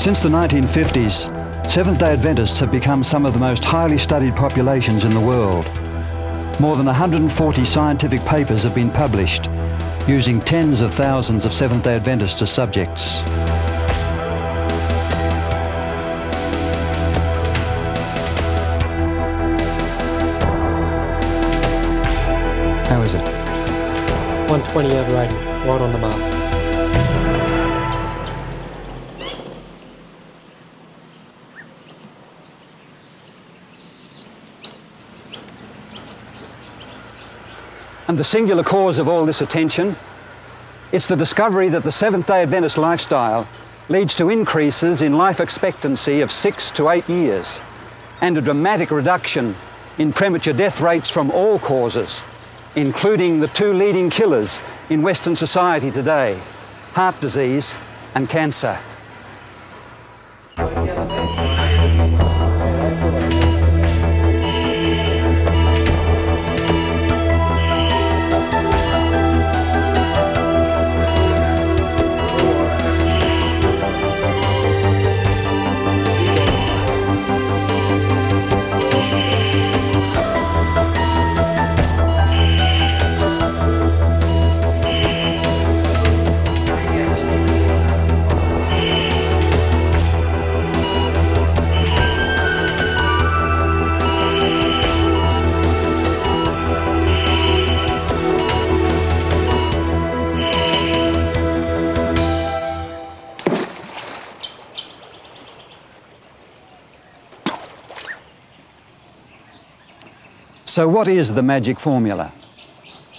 Since the 1950s, Seventh-day Adventists have become some of the most highly studied populations in the world. More than 140 scientific papers have been published, using tens of thousands of Seventh-day Adventists as subjects. How is it? 120 out rating, right on the mark. And the singular cause of all this attention, it's the discovery that the Seventh-day Adventist lifestyle leads to increases in life expectancy of 6 to 8 years and a dramatic reduction in premature death rates from all causes, including the two leading killers in Western society today, heart disease and cancer. So what is the magic formula?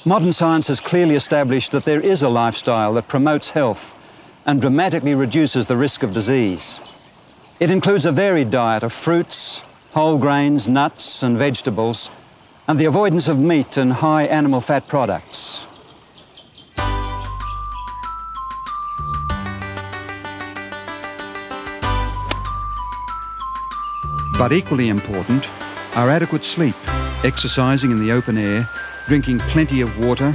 Modern science has clearly established that there is a lifestyle that promotes health and dramatically reduces the risk of disease. It includes a varied diet of fruits, whole grains, nuts and vegetables, and the avoidance of meat and high animal fat products. But equally important are adequate sleep, exercising in the open air, drinking plenty of water,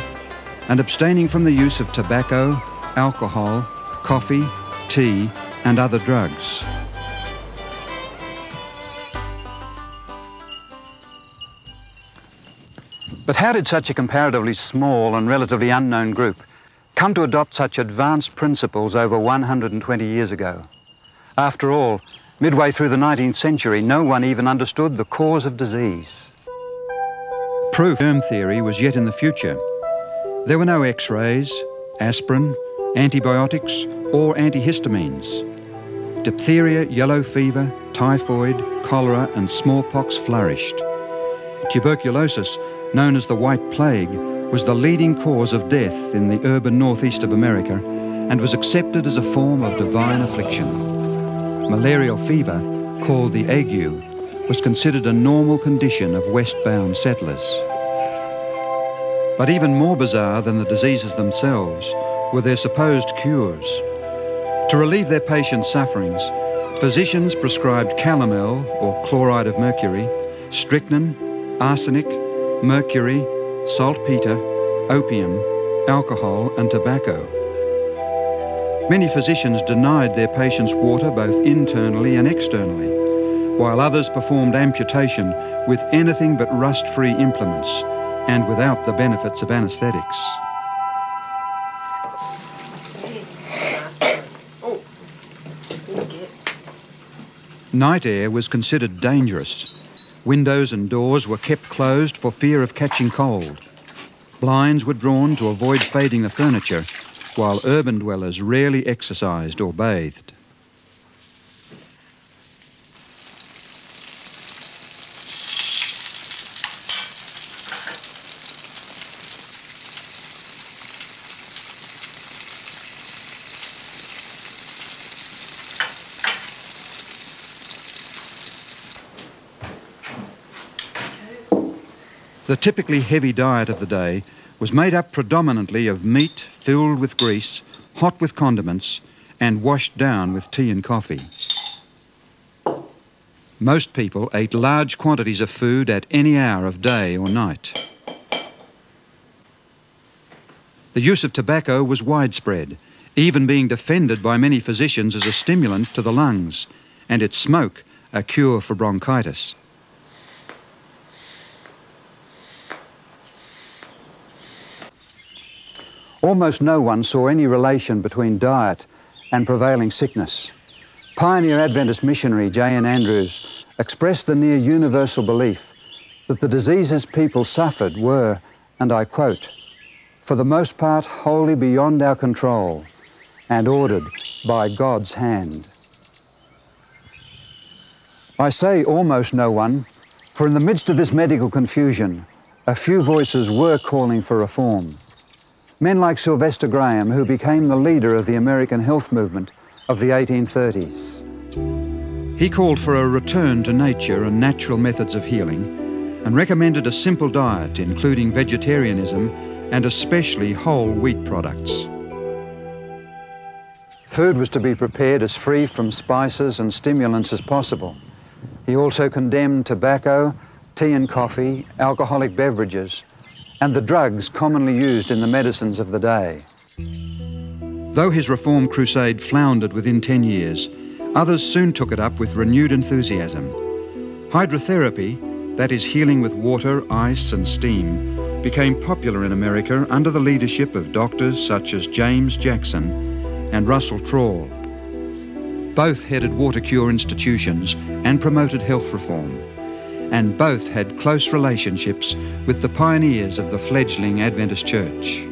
and abstaining from the use of tobacco, alcohol, coffee, tea, and other drugs. But how did such a comparatively small and relatively unknown group come to adopt such advanced principles over 120 years ago? After all, midway through the 19th century, no one even understood the cause of disease. Proof germ theory was yet in the future. There were no X-rays, aspirin, antibiotics, or antihistamines. Diphtheria, yellow fever, typhoid, cholera, and smallpox flourished. Tuberculosis, known as the White Plague, was the leading cause of death in the urban northeast of America and was accepted as a form of divine affliction. Malarial fever, called the ague, was considered a normal condition of westbound settlers. But even more bizarre than the diseases themselves were their supposed cures. To relieve their patients' sufferings, physicians prescribed calomel, or chloride of mercury, strychnine, arsenic, mercury, saltpeter, opium, alcohol, and tobacco. Many physicians denied their patients water both internally and externally, while others performed amputation with anything but rust-free implements and without the benefits of anaesthetics. Night air was considered dangerous. Windows and doors were kept closed for fear of catching cold. Blinds were drawn to avoid fading the furniture, while urban dwellers rarely exercised or bathed. The typically heavy diet of the day was made up predominantly of meat filled with grease, hot with condiments, and washed down with tea and coffee. Most people ate large quantities of food at any hour of day or night. The use of tobacco was widespread, even being defended by many physicians as a stimulant to the lungs, and its smoke a cure for bronchitis. Almost no one saw any relation between diet and prevailing sickness. Pioneer Adventist missionary J.N. Andrews expressed the near universal belief that the diseases people suffered were, and I quote, "for the most part wholly beyond our control and ordered by God's hand." I say almost no one, for in the midst of this medical confusion, a few voices were calling for reform. Men like Sylvester Graham, who became the leader of the American health movement of the 1830s. He called for a return to nature and natural methods of healing, and recommended a simple diet, including vegetarianism and especially whole wheat products. Food was to be prepared as free from spices and stimulants as possible. He also condemned tobacco, tea and coffee, alcoholic beverages, and the drugs commonly used in the medicines of the day. Though his reform crusade floundered within 10 years, others soon took it up with renewed enthusiasm. Hydrotherapy, that is healing with water, ice and steam, became popular in America under the leadership of doctors such as James Jackson and Russell Trawl. Both headed water cure institutions and promoted health reform, and both had close relationships with the pioneers of the fledgling Adventist Church.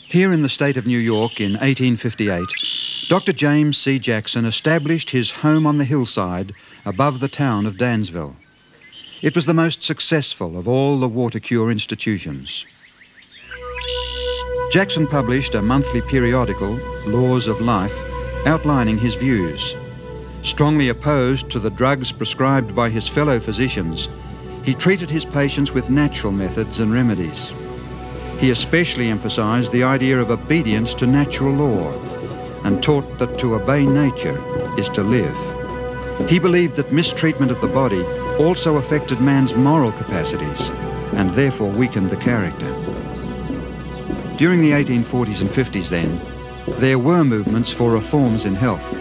Here in the state of New York in 1858, Dr. James C. Jackson established his home on the hillside above the town of Dansville. It was the most successful of all the water cure institutions. Jackson published a monthly periodical, Laws of Life, outlining his views. Strongly opposed to the drugs prescribed by his fellow physicians, he treated his patients with natural methods and remedies. He especially emphasized the idea of obedience to natural law and taught that to obey nature is to live. He believed that mistreatment of the body also affected man's moral capacities and therefore weakened the character. During the 1840s and 50s then, there were movements for reforms in health.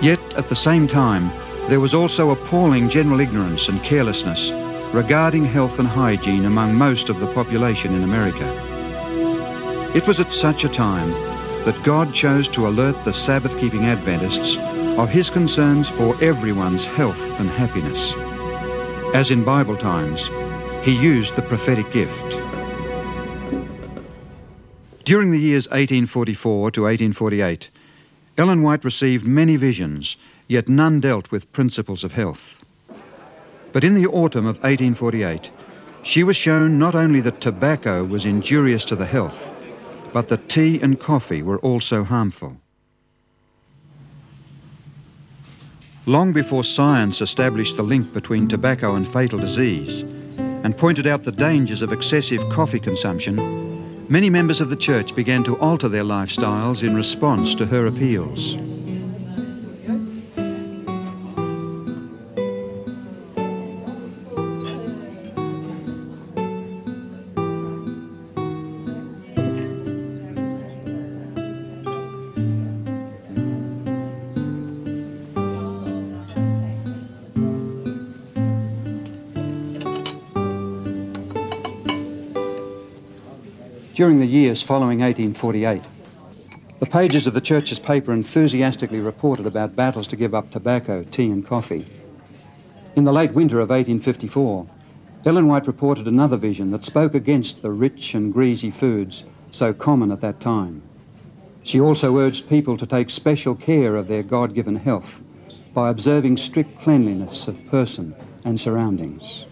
Yet at the same time, there was also appalling general ignorance and carelessness regarding health and hygiene among most of the population in America. It was at such a time that God chose to alert the Sabbath-keeping Adventists of his concerns for everyone's health and happiness. As in Bible times, he used the prophetic gift. During the years 1844 to 1848, Ellen White received many visions, yet none dealt with principles of health. But in the autumn of 1848, she was shown not only that tobacco was injurious to the health, but that tea and coffee were also harmful. Long before science established the link between tobacco and fatal disease and pointed out the dangers of excessive coffee consumption, many members of the church began to alter their lifestyles in response to her appeals. During the years following 1848, the pages of the church's paper enthusiastically reported about battles to give up tobacco, tea and coffee. In the late winter of 1854, Ellen White reported another vision that spoke against the rich and greasy foods so common at that time. She also urged people to take special care of their God-given health by observing strict cleanliness of person and surroundings.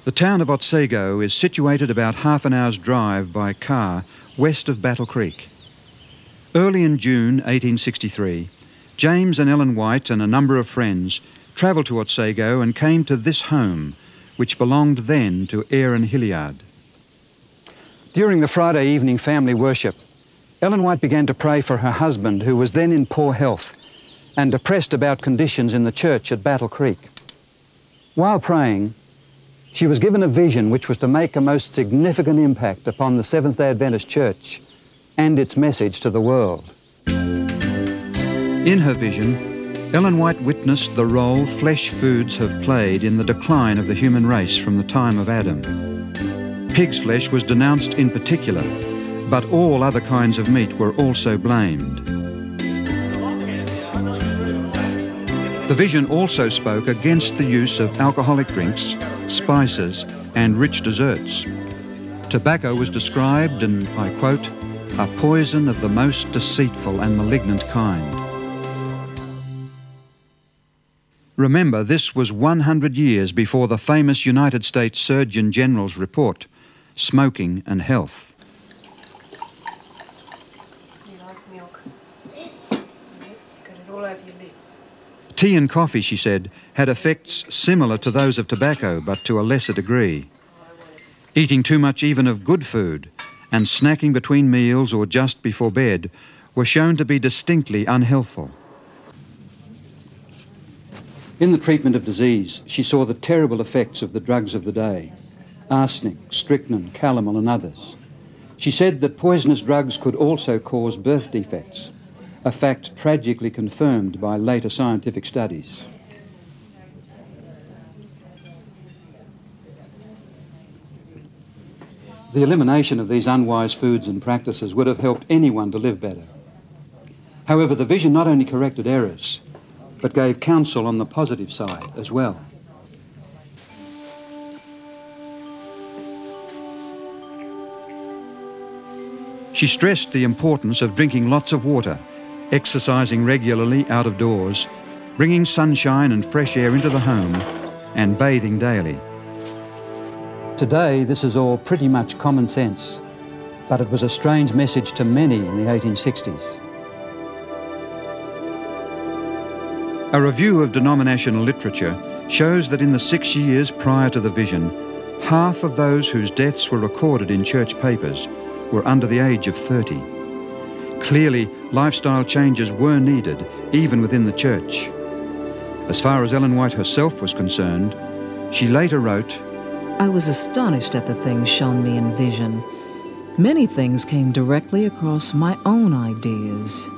The town of Otsego is situated about half an hour's drive by car west of Battle Creek. Early in June 1863, James and Ellen White and a number of friends travelled to Otsego and came to this home, which belonged then to Aaron Hilliard. During the Friday evening family worship, Ellen White began to pray for her husband, who was then in poor health and depressed about conditions in the church at Battle Creek. While praying, she was given a vision which was to make a most significant impact upon the Seventh-day Adventist Church and its message to the world. In her vision, Ellen White witnessed the role flesh foods have played in the decline of the human race from the time of Adam. Pig's flesh was denounced in particular, but all other kinds of meat were also blamed. The vision also spoke against the use of alcoholic drinks, spices, and rich desserts. Tobacco was described, and I quote, "a poison of the most deceitful and malignant kind." Remember, this was 100 years before the famous United States Surgeon General's report, Smoking and Health. You like milk? Yes. Got it all over your lip. Tea and coffee, she said, had effects similar to those of tobacco, but to a lesser degree. Eating too much even of good food and snacking between meals or just before bed were shown to be distinctly unhealthful. In the treatment of disease, she saw the terrible effects of the drugs of the day, arsenic, strychnine, calomel and others. She said that poisonous drugs could also cause birth defects, a fact tragically confirmed by later scientific studies. The elimination of these unwise foods and practices would have helped anyone to live better. However, the vision not only corrected errors, but gave counsel on the positive side as well. She stressed the importance of drinking lots of water, exercising regularly out of doors, bringing sunshine and fresh air into the home, and bathing daily. Today, this is all pretty much common sense, but it was a strange message to many in the 1860s. A review of denominational literature shows that in the 6 years prior to the vision, half of those whose deaths were recorded in church papers were under the age of 30. Clearly, lifestyle changes were needed, even within the church. As far as Ellen White herself was concerned, she later wrote, "I was astonished at the things shown me in vision. Many things came directly across my own ideas."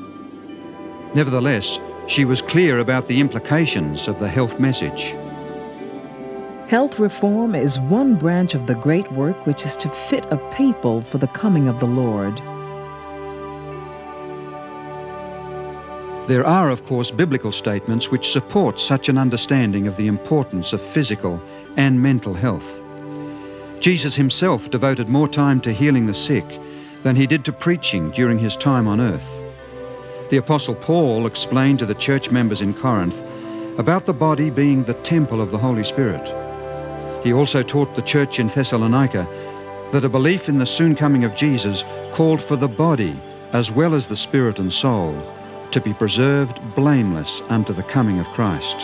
Nevertheless, she was clear about the implications of the health message. Health reform is one branch of the great work which is to fit a people for the coming of the Lord. There are, of course, biblical statements which support such an understanding of the importance of physical and mental health. Jesus himself devoted more time to healing the sick than he did to preaching during his time on earth. The Apostle Paul explained to the church members in Corinth about the body being the temple of the Holy Spirit. He also taught the church in Thessalonica that a belief in the soon coming of Jesus called for the body, as well as the spirit and soul, to be preserved blameless unto the coming of Christ.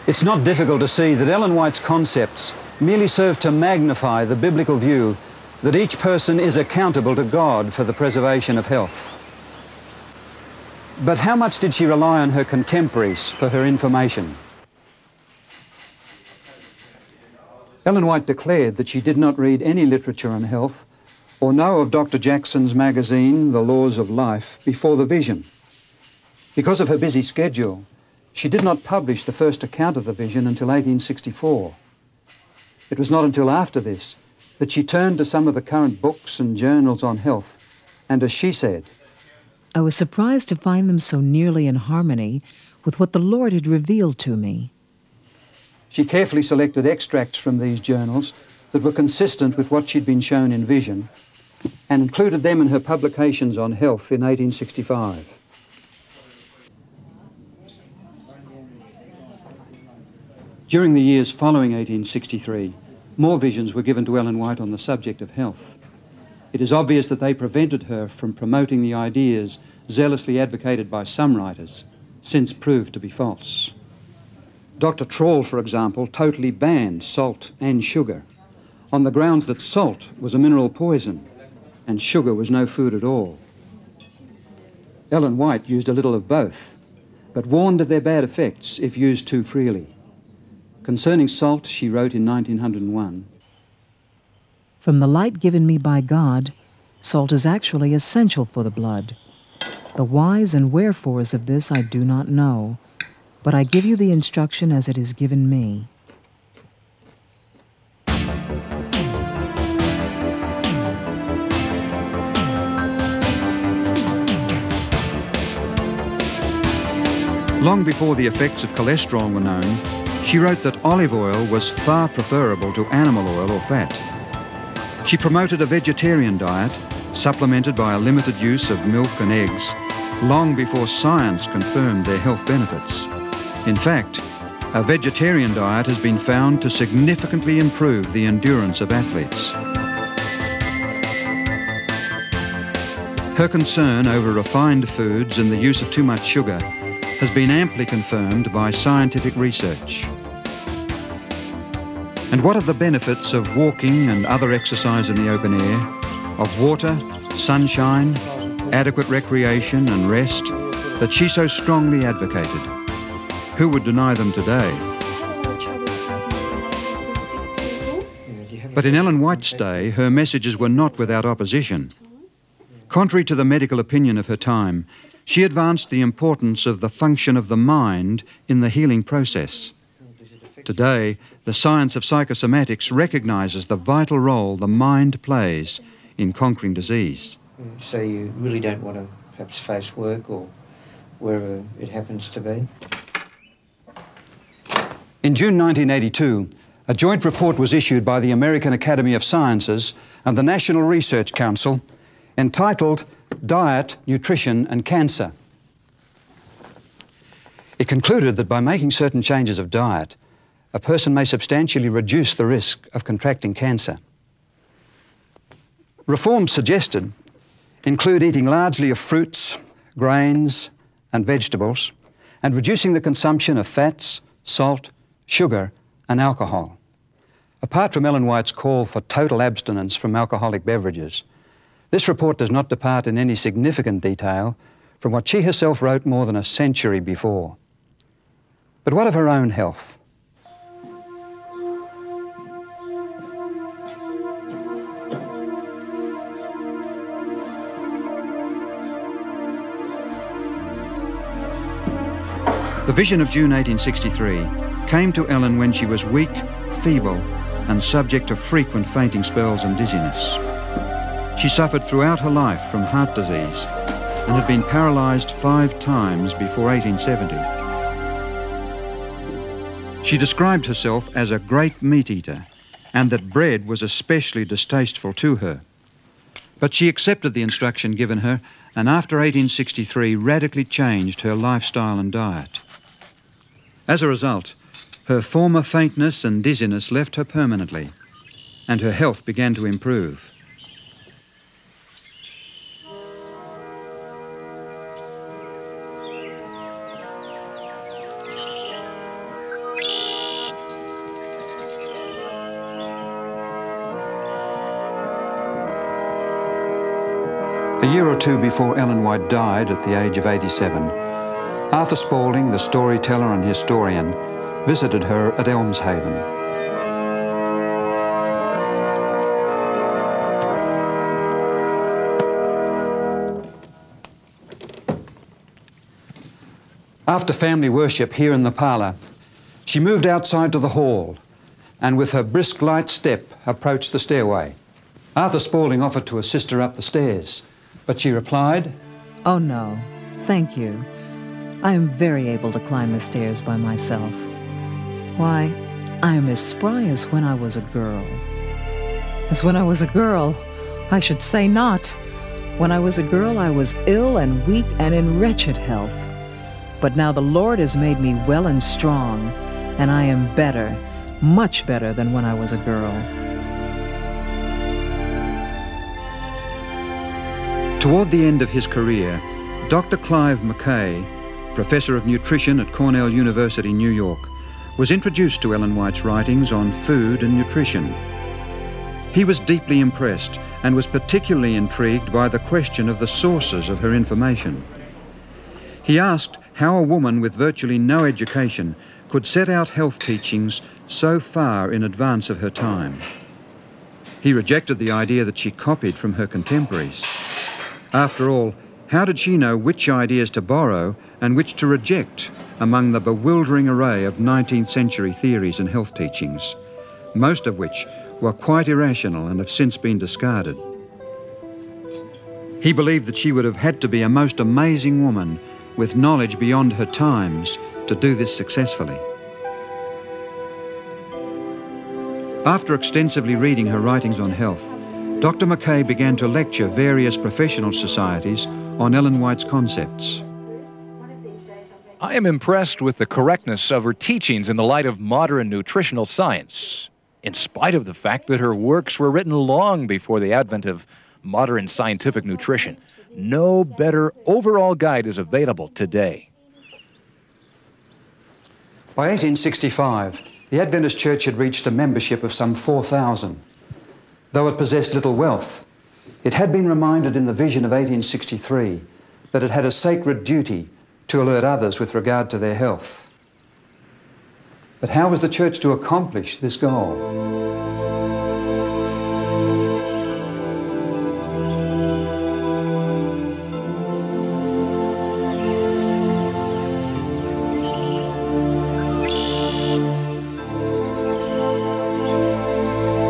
It's not difficult to see that Ellen White's concepts merely serve to magnify the biblical view that each person is accountable to God for the preservation of health. But how much did she rely on her contemporaries for her information? Ellen White declared that she did not read any literature on health or know of Dr. Jackson's magazine, The Laws of Life, before the vision. Because of her busy schedule, she did not publish the first account of the vision until 1864. It was not until after this that she turned to some of the current books and journals on health, and as she said, I was surprised to find them so nearly in harmony with what the Lord had revealed to me. She carefully selected extracts from these journals that were consistent with what she'd been shown in vision and included them in her publications on health in 1865. During the years following 1863, more visions were given to Ellen White on the subject of health. It is obvious that they prevented her from promoting the ideas zealously advocated by some writers, since proved to be false. Dr. Trawl, for example, totally banned salt and sugar on the grounds that salt was a mineral poison. and sugar was no food at all. Ellen White used a little of both, but warned of their bad effects if used too freely. Concerning salt, she wrote in 1901, "From the light given me by God, salt is actually essential for the blood. The whys and wherefores of this I do not know, but I give you the instruction as it is given me." Long before the effects of cholesterol were known, she wrote that olive oil was far preferable to animal oil or fat. She promoted a vegetarian diet, supplemented by a limited use of milk and eggs, long before science confirmed their health benefits. In fact, a vegetarian diet has been found to significantly improve the endurance of athletes. Her concern over refined foods and the use of too much sugar has been amply confirmed by scientific research. And what are the benefits of walking and other exercise in the open air, of water, sunshine, adequate recreation and rest that she so strongly advocated? Who would deny them today? But in Ellen White's day, her messages were not without opposition. Contrary to the medical opinion of her time, she advanced the importance of the function of the mind in the healing process. Today, the science of psychosomatics recognises the vital role the mind plays in conquering disease. So you really don't want to perhaps face work or wherever it happens to be? In June 1982, a joint report was issued by the American Academy of Sciences and the National Research Council entitled Diet, Nutrition and Cancer. It concluded that by making certain changes of diet, a person may substantially reduce the risk of contracting cancer. Reforms suggested include eating largely of fruits, grains and vegetables, and reducing the consumption of fats, salt, sugar and alcohol. Apart from Ellen White's call for total abstinence from alcoholic beverages, this report does not depart in any significant detail from what she herself wrote more than a century before. But what of her own health? The vision of June 1863 came to Ellen when she was weak, feeble, and subject to frequent fainting spells and dizziness. She suffered throughout her life from heart disease and had been paralysed 5 times before 1870. She described herself as a great meat eater and that bread was especially distasteful to her. But she accepted the instruction given her and after 1863 radically changed her lifestyle and diet. As a result, her former faintness and dizziness left her permanently, and her health began to improve. A year or two before Ellen White died at the age of 87, Arthur Spaulding, the storyteller and historian, visited her at Elmshaven. After family worship here in the parlour, she moved outside to the hall and with her brisk light step approached the stairway. Arthur Spaulding offered to assist her up the stairs, but she replied, "Oh no, thank you. I am very able to climb the stairs by myself. Why, I am as spry as when I was a girl." As when I was a girl, I should say not. When I was a girl, I was ill and weak and in wretched health. But now the Lord has made me well and strong, and I am better, much better than when I was a girl. Toward the end of his career, Dr. Clive Mackay, Professor of Nutrition at Cornell University, New York, was introduced to Ellen White's writings on food and nutrition. He was deeply impressed and was particularly intrigued by the question of the sources of her information. He asked how a woman with virtually no education could set out health teachings so far in advance of her time. He rejected the idea that she copied from her contemporaries. After all, how did she know which ideas to borrow and which to reject among the bewildering array of 19th century theories and health teachings, most of which were quite irrational and have since been discarded? He believed that she would have had to be a most amazing woman with knowledge beyond her times to do this successfully. After extensively reading her writings on health, Dr. Mackay began to lecture various professional societies on Ellen White's concepts. I am impressed with the correctness of her teachings in the light of modern nutritional science, in spite of the fact that her works were written long before the advent of modern scientific nutrition. No better overall guide is available today. By 1865, the Adventist Church had reached a membership of some 4,000. Though it possessed little wealth, it had been reminded in the vision of 1863 that it had a sacred duty to alert others with regard to their health. But how was the church to accomplish this goal?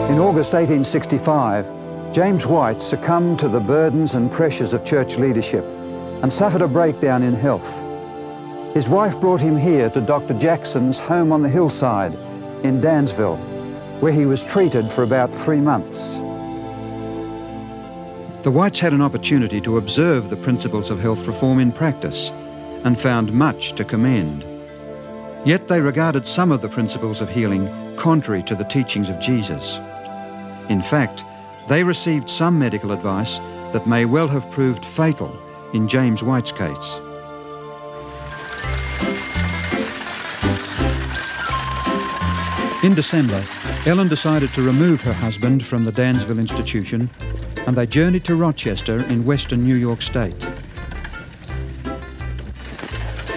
In August 1865, James White succumbed to the burdens and pressures of church leadership and suffered a breakdown in health. His wife brought him here to Dr. Jackson's home on the hillside in Dansville, where he was treated for about 3 months. The Whites had an opportunity to observe the principles of health reform in practice and found much to commend. Yet they regarded some of the principles of healing contrary to the teachings of Jesus. In fact, they received some medical advice that may well have proved fatal in James White's case. In December, Ellen decided to remove her husband from the Dansville institution, and they journeyed to Rochester in western New York State.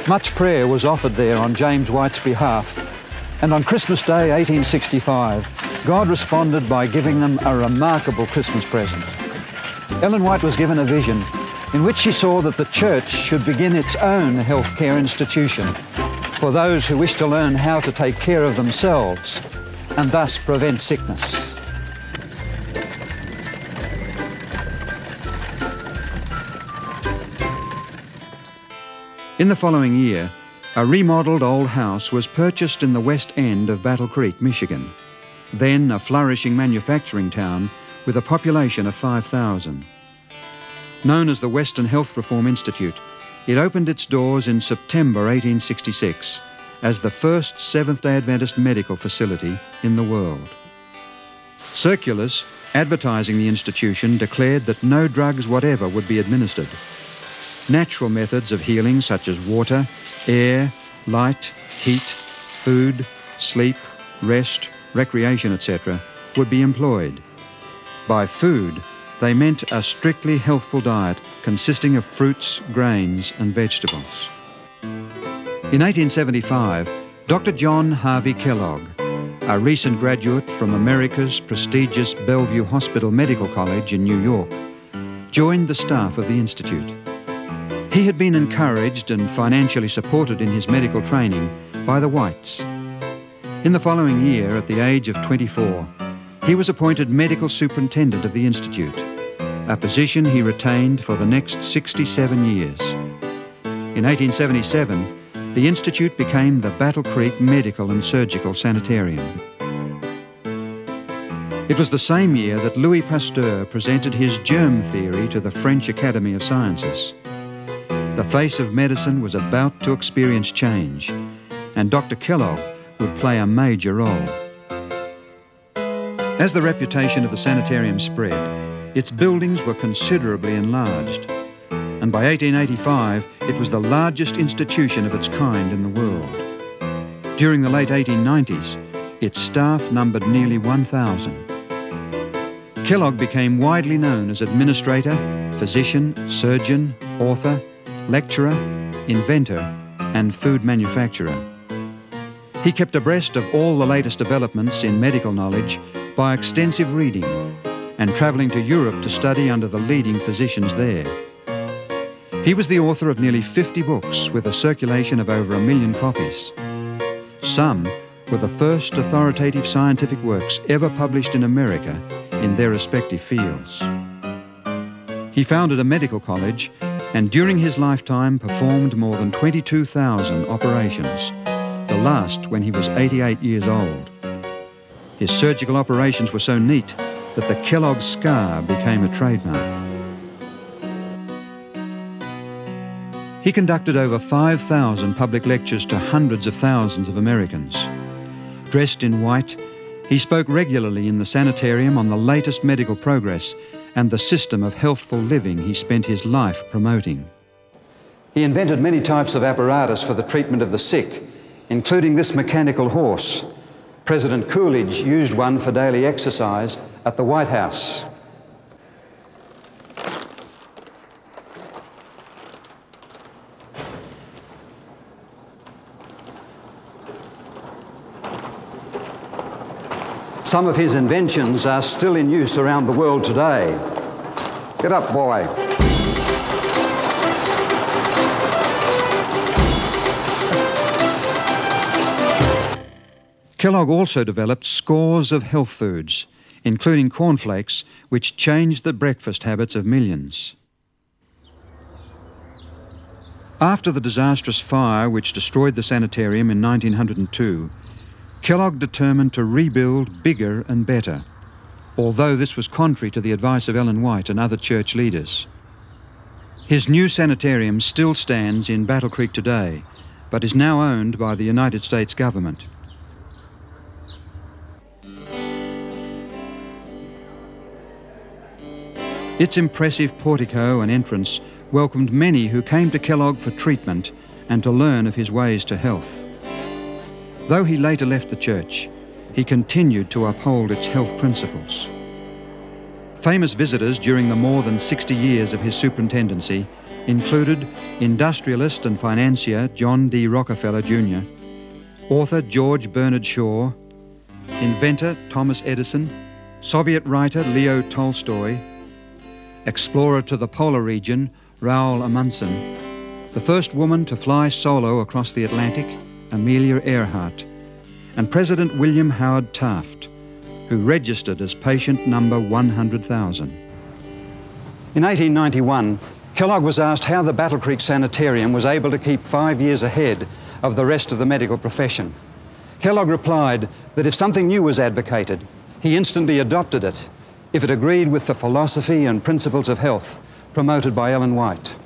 Much prayer was offered there on James White's behalf, and on Christmas Day 1865, God responded by giving them a remarkable Christmas present. Ellen White was given a vision in which she saw that the church should begin its own healthcare institution for those who wish to learn how to take care of themselves and thus prevent sickness. In the following year, a remodeled old house was purchased in the west end of Battle Creek, Michigan, then a flourishing manufacturing town with a population of 5,000. Known as the Western Health Reform Institute, it opened its doors in September 1866 as the first Seventh-day Adventist medical facility in the world. Circulars advertising the institution declared that no drugs whatever would be administered. Natural methods of healing such as water, air, light, heat, food, sleep, rest, recreation, etc., would be employed. By food, they meant a strictly healthful diet consisting of fruits, grains, and vegetables. In 1875, Dr. John Harvey Kellogg, a recent graduate from America's prestigious Bellevue Hospital Medical College in New York, joined the staff of the Institute. He had been encouraged and financially supported in his medical training by the Whites. In the following year, at the age of 24, he was appointed medical superintendent of the Institute, a position he retained for the next 67 years. In 1877, the Institute became the Battle Creek Medical and Surgical Sanitarium. It was the same year that Louis Pasteur presented his germ theory to the French Academy of Sciences. The face of medicine was about to experience change, and Dr. Kellogg would play a major role. As the reputation of the sanitarium spread, its buildings were considerably enlarged, and by 1885 it was the largest institution of its kind in the world. During the late 1890s, its staff numbered nearly 1,000. Kellogg became widely known as administrator, physician, surgeon, author, lecturer, inventor, and food manufacturer. He kept abreast of all the latest developments in medical knowledge by extensive reading and travelling to Europe to study under the leading physicians there. He was the author of nearly 50 books with a circulation of over 1 million copies. Some were the first authoritative scientific works ever published in America in their respective fields. He founded a medical college and during his lifetime performed more than 22,000 operations, the last when he was 88 years old. His surgical operations were so neat that the Kellogg scar became a trademark. He conducted over 5,000 public lectures to hundreds of thousands of Americans. Dressed in white, he spoke regularly in the sanitarium on the latest medical progress and the system of healthful living he spent his life promoting. He invented many types of apparatus for the treatment of the sick, including this mechanical horse. President Coolidge used one for daily exercise at the White House. Some of his inventions are still in use around the world today. Get up, boy. Kellogg also developed scores of health foods, including cornflakes, which changed the breakfast habits of millions. After the disastrous fire which destroyed the sanitarium in 1902, Kellogg determined to rebuild bigger and better, although this was contrary to the advice of Ellen White and other church leaders. His new sanitarium still stands in Battle Creek today, but is now owned by the United States government. Its impressive portico and entrance welcomed many who came to Kellogg for treatment and to learn of his ways to health. Though he later left the church, he continued to uphold its health principles. Famous visitors during the more than 60 years of his superintendency included industrialist and financier John D. Rockefeller Jr., author George Bernard Shaw, inventor Thomas Edison, Soviet writer Leo Tolstoy, explorer to the polar region Raoul Amundsen, the first woman to fly solo across the Atlantic, Amelia Earhart, and President William Howard Taft, who registered as patient number 100,000. In 1891, Kellogg was asked how the Battle Creek Sanitarium was able to keep 5 years ahead of the rest of the medical profession. Kellogg replied that if something new was advocated, he instantly adopted it if it agreed with the philosophy and principles of health promoted by Ellen White.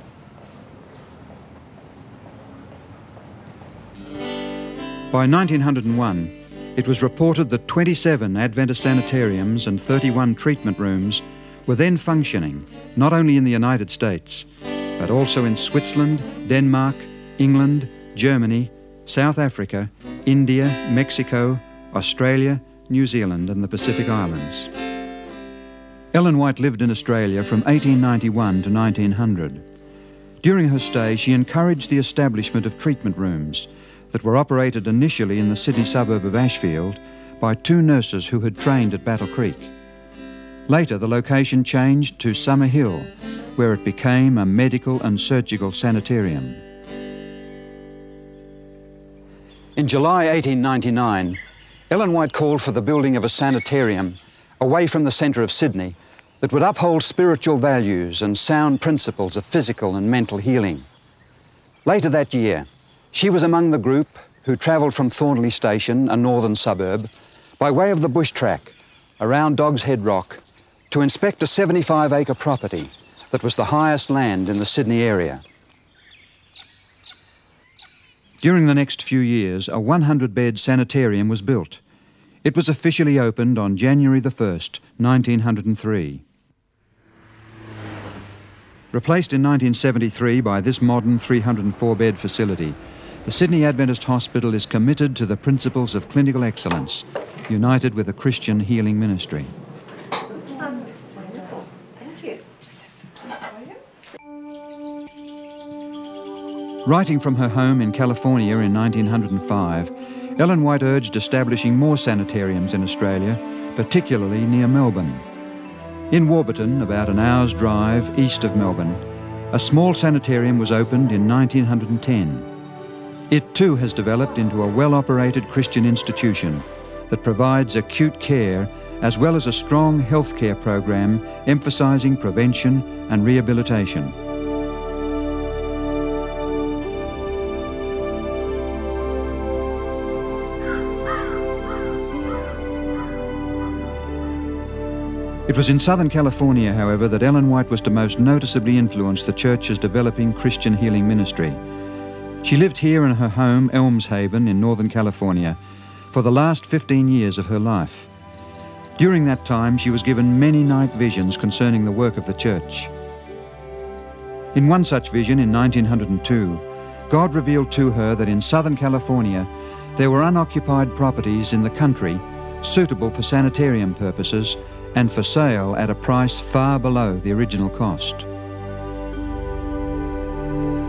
By 1901, it was reported that 27 Adventist sanitariums and 31 treatment rooms were then functioning, not only in the United States, but also in Switzerland, Denmark, England, Germany, South Africa, India, Mexico, Australia, New Zealand, and the Pacific Islands. Ellen White lived in Australia from 1891 to 1900. During her stay, she encouraged the establishment of treatment rooms that were operated initially in the Sydney suburb of Ashfield by 2 nurses who had trained at Battle Creek. Later, the location changed to Summer Hill, where it became a medical and surgical sanitarium. In July 1899, Ellen White called for the building of a sanitarium away from the centre of Sydney that would uphold spiritual values and sound principles of physical and mental healing. Later that year, she was among the group who travelled from Thornley Station, a northern suburb, by way of the bush track around Dog's Head Rock to inspect a 75-acre property that was the highest land in the Sydney area. During the next few years, a 100-bed sanitarium was built. It was officially opened on January the 1st, 1903. Replaced in 1973 by this modern 304-bed facility, the Sydney Adventist Hospital is committed to the principles of clinical excellence, united with a Christian healing ministry. Writing from her home in California in 1905, Ellen White urged establishing more sanitariums in Australia, particularly near Melbourne. In Warburton, about an hour's drive east of Melbourne, a small sanitarium was opened in 1910. It too has developed into a well-operated Christian institution that provides acute care as well as a strong healthcare program emphasising prevention and rehabilitation. It was in Southern California, however, that Ellen White was to most noticeably influence the church's developing Christian healing ministry. She lived here in her home, Elms Haven, in Northern California, for the last 15 years of her life. During that time, she was given many night visions concerning the work of the church. In one such vision in 1902, God revealed to her that in Southern California there were unoccupied properties in the country suitable for sanitarium purposes and for sale at a price far below the original cost.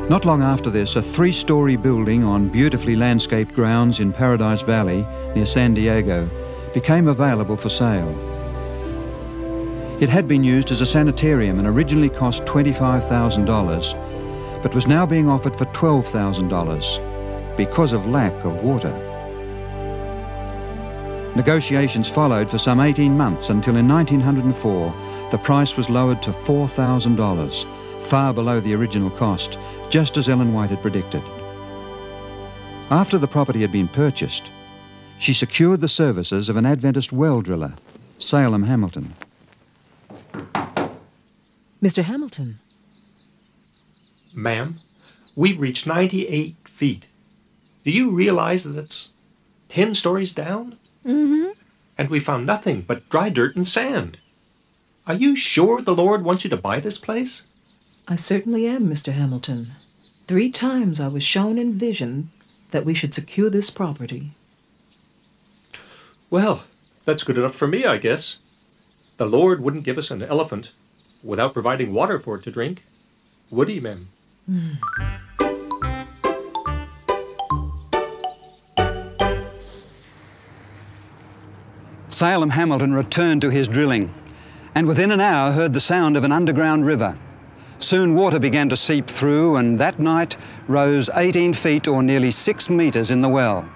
Not long after this, a 3-story building on beautifully landscaped grounds in Paradise Valley near San Diego became available for sale. It had been used as a sanitarium and originally cost $25,000, but was now being offered for $12,000 because of lack of water. Negotiations followed for some 18 months until in 1904 the price was lowered to $4,000, far below the original cost, just as Ellen White had predicted. After the property had been purchased, she secured the services of an Adventist well driller, Salem Hamilton. Mr. Hamilton. Ma'am, we've reached 98 feet. Do you realize that it's 10 stories down? Mm-hmm. And we found nothing but dry dirt and sand. Are you sure the Lord wants you to buy this place? I certainly am, Mr. Hamilton. 3 times I was shown in vision that we should secure this property. Well, that's good enough for me, I guess. The Lord wouldn't give us an elephant without providing water for it to drink, would he, ma'am? Salem Hamilton returned to his drilling and within an hour heard the sound of an underground river. Soon water began to seep through and that night rose 18 feet or nearly 6 metres in the well.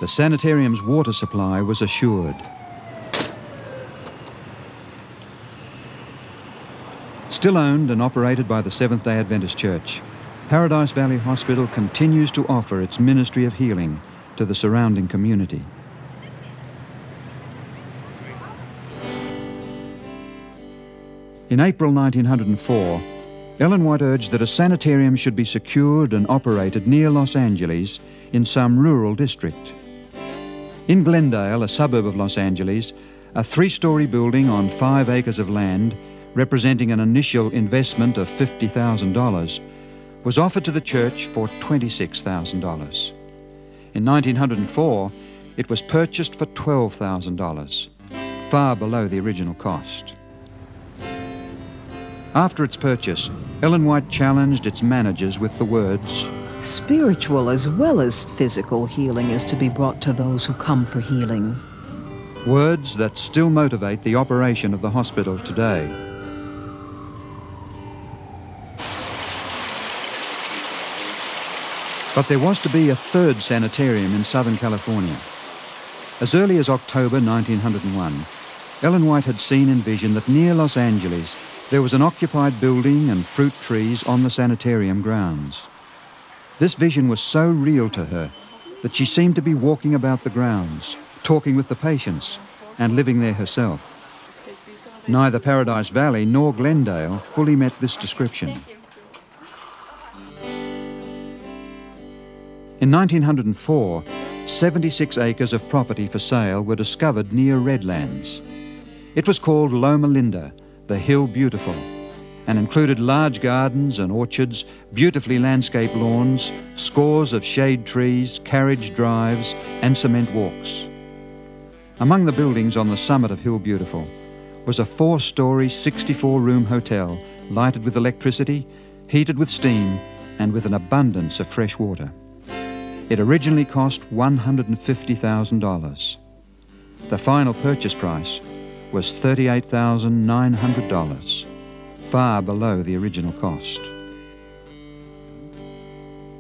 The sanitarium's water supply was assured. Still owned and operated by the Seventh-day Adventist Church, Paradise Valley Hospital continues to offer its ministry of healing to the surrounding community. In April 1904, Ellen White urged that a sanitarium should be secured and operated near Los Angeles in some rural district. In Glendale, a suburb of Los Angeles, a 3-story building on 5 acres of land, representing an initial investment of $50,000, was offered to the church for $26,000. In 1904, it was purchased for $12,000, far below the original cost. After its purchase, Ellen White challenged its managers with the words, Spiritual as well as physical healing is to be brought to those who come for healing. Words that still motivate the operation of the hospital today. But there was to be a 3rd sanitarium in Southern California. As early as October 1901, Ellen White had seen in vision that near Los Angeles there was an occupied building and fruit trees on the sanitarium grounds. This vision was so real to her that she seemed to be walking about the grounds, talking with the patients, and living there herself. Neither Paradise Valley nor Glendale fully met this description. In 1904, 76 acres of property for sale were discovered near Redlands. It was called Loma Linda, the Hill Beautiful, and included large gardens and orchards, beautifully landscaped lawns, scores of shade trees, carriage drives, and cement walks. Among the buildings on the summit of Hill Beautiful was a 4-story, 64-room hotel lighted with electricity, heated with steam, and with an abundance of fresh water. It originally cost $150,000. The final purchase price was $38,900, far below the original cost.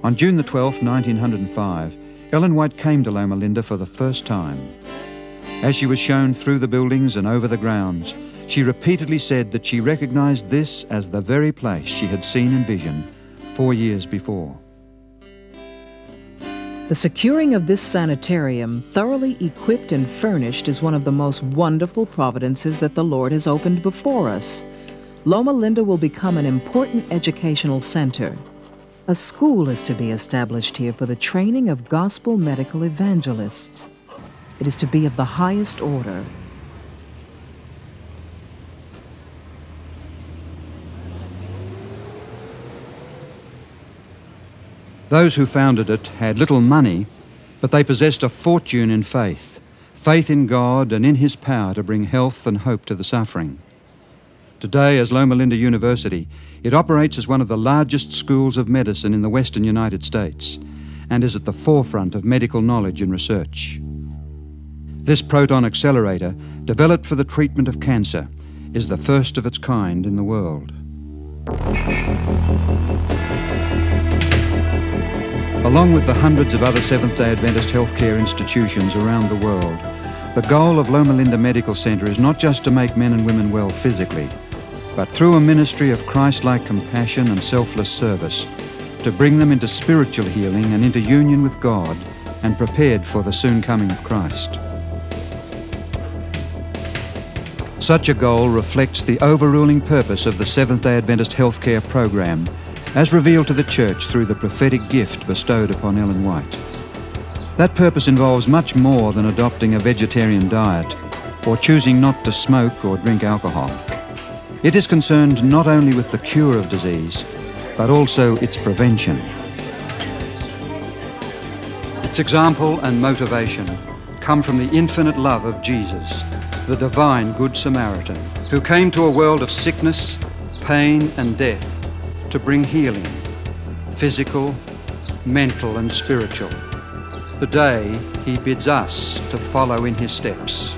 On June the 12th, 1905, Ellen White came to Loma Linda for the first time. As she was shown through the buildings and over the grounds, she repeatedly said that she recognized this as the very place she had seen in vision 4 years before. The securing of this sanitarium, thoroughly equipped and furnished, is one of the most wonderful providences that the Lord has opened before us. Loma Linda will become an important educational center. A school is to be established here for the training of gospel medical evangelists. It is to be of the highest order. Those who founded it had little money, but they possessed a fortune in faith, faith in God and in His power to bring health and hope to the suffering. Today, as Loma Linda University, it operates as one of the largest schools of medicine in the western United States and is at the forefront of medical knowledge and research. This proton accelerator, developed for the treatment of cancer, is the first of its kind in the world. Along with the hundreds of other Seventh-day Adventist healthcare institutions around the world, the goal of Loma Linda Medical Center is not just to make men and women well physically, but through a ministry of Christ-like compassion and selfless service, to bring them into spiritual healing and into union with God and prepared for the soon coming of Christ. Such a goal reflects the overruling purpose of the Seventh-day Adventist healthcare program as revealed to the Church through the prophetic gift bestowed upon Ellen White. That purpose involves much more than adopting a vegetarian diet or choosing not to smoke or drink alcohol. It is concerned not only with the cure of disease, but also its prevention. Its example and motivation come from the infinite love of Jesus, the divine Good Samaritan, who came to a world of sickness, pain, and death to bring healing, physical, mental, and spiritual. Today, He bids us to follow in His steps.